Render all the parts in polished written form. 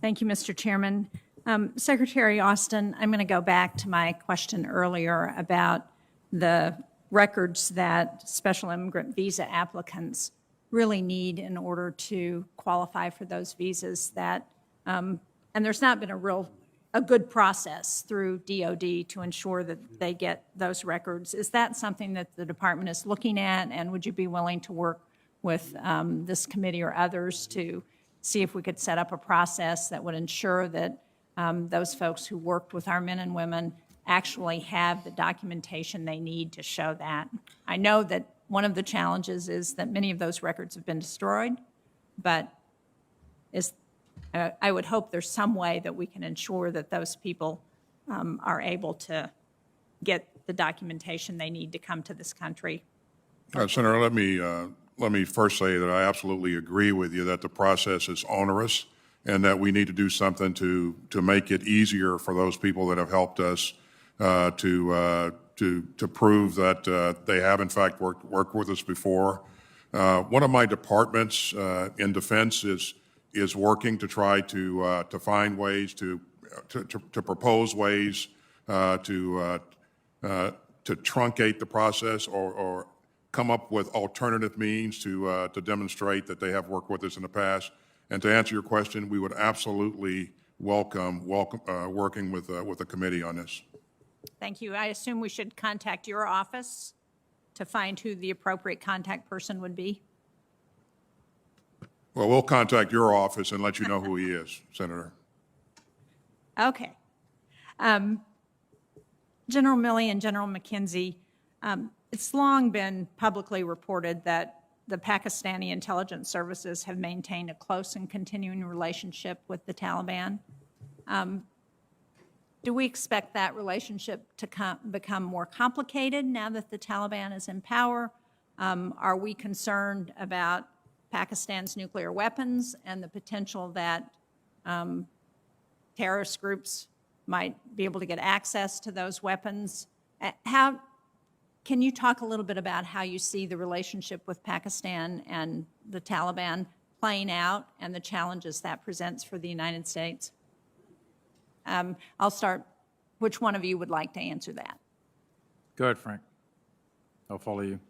Thank you, Mr. Chairman. Secretary Austin, I'm going to go back to my question earlier about the records that special immigrant visa applicants really need in order to qualify for those visas that, and there's not been a good process through DOD to ensure that they get those records. Is that something that the department is looking at, and would you be willing to work with this committee or others to see if we could set up a process that would ensure that those folks who worked with our men and women actually have the documentation they need to show that? I know that one of the challenges is that many of those records have been destroyed, but I would hope there's some way that we can ensure that those people are able to get the documentation they need to come to this country. Senator, let me first say that I absolutely agree with you that the process is onerous and that we need to do something to make it easier for those people that have helped us to prove that they have in fact worked with us before. One of my departments in defense is working to try to find ways to propose ways to truncate the process or come up with alternative means to demonstrate that they have worked with us in the past. And to answer your question, we would absolutely welcome working with the committee on this. Thank you. I assume we should contact your office to find who the appropriate contact person would be? Well, we'll contact your office and let you know who he is, Senator. Okay. General Milley and General McKenzie, it's long been publicly reported that the Pakistani intelligence services have maintained a close and continuing relationship with the Taliban. Do we expect that relationship to become more complicated now that the Taliban is in power? Are we concerned about Pakistan's nuclear weapons and the potential that terrorist groups might be able to get access to those weapons? Can you talk a little bit about how you see the relationship with Pakistan and the Taliban playing out and the challenges that presents for the United States? I'll start. Which one of you would like to answer that? Go ahead, Frank. I'll follow you.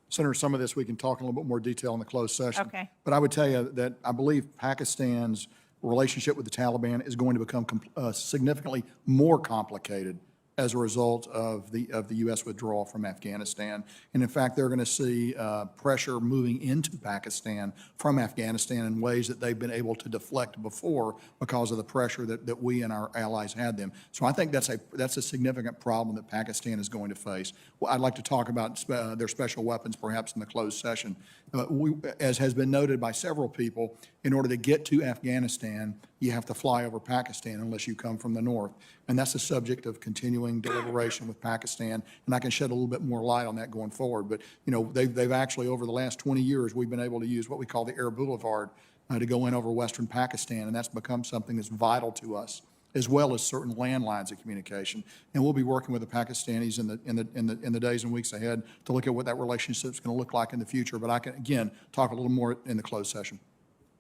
Senator, some of this we can talk in a little bit more detail in the closed session. Okay. But I would tell you that I believe Pakistan's relationship with the Taliban is going to become significantly more complicated as a result of the U.S. withdrawal from Afghanistan. And in fact, they're going to see pressure moving into Pakistan from Afghanistan in ways that they've been able to deflect before because of the pressure that we and our allies had them. So I think that's a significant problem that Pakistan is going to face. Well, I'd like to talk about their special weapons perhaps in the closed session. As has been noted by several people, in order to get to Afghanistan, you have to fly over Pakistan unless you come from the north. And that's a subject of continuing deliberation with Pakistan. And I can shed a little bit more light on that going forward. But, you know, they've actually, over the last 20 years, we've been able to use what we call the Air Boulevard to go in over western Pakistan. And that's become something that's vital to us, as well as certain landlines of communication. And we'll be working with the Pakistanis in the days and weeks ahead to look at what that relationship is going to look like in the future. But I can, again, talk a little more in the closed session.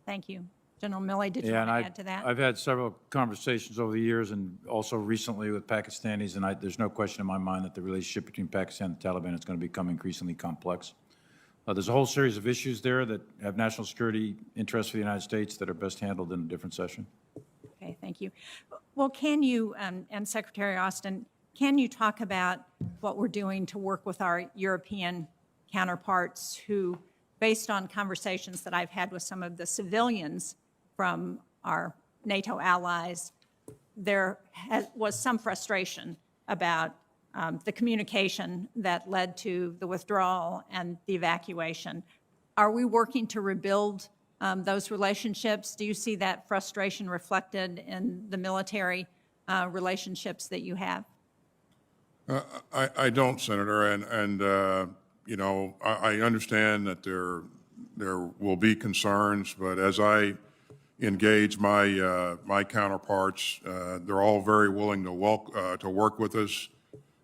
Thank you. General Milley, did you want to add to that? I've had several conversations over the years and also recently with Pakistanis, and there's no question in my mind that the relationship between Pakistan and the Taliban is going to become increasingly complex. There's a whole series of issues there that have national security interests for the United States that are best handled in a different session. Okay, thank you. Well, can you, and Secretary Austin, can you talk about what we're doing to work with our European counterparts who, based on conversations that I've had with some of the civilians from our NATO allies, there was some frustration about the communication that led to the withdrawal and the evacuation. Are we working to rebuild those relationships? Do you see that frustration reflected in the military relationships that you have? I don't, Senator, and you know, I understand that there will be concerns, but as I engage my counterparts, they're all very willing to work with us,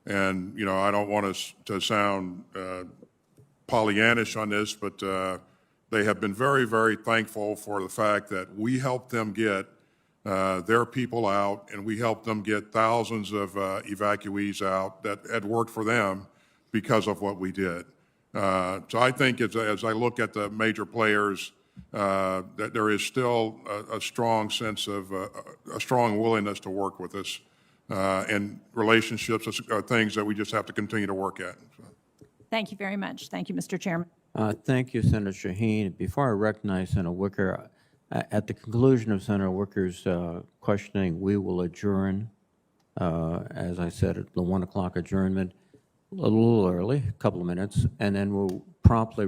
and you know, I don't want us to sound Pollyannish on this, but they have been very, very thankful for the fact that we helped them get their people out, and we helped them get thousands of evacuees out that had worked for them because of what we did. So I think as I look at the major players, that there is still a strong sense of a strong willingness to work with us, and relationships are things that we just have to continue to work at. Thank you very much. Thank you, Mr. Chairman. Thank you, Senator Shaheen. Before I recognize Senator Wicker, at the conclusion of Senator Wicker's questioning, we will adjourn, as I said, at the 1 o'clock adjournment, a little early, a couple of minutes, and then we'll promptly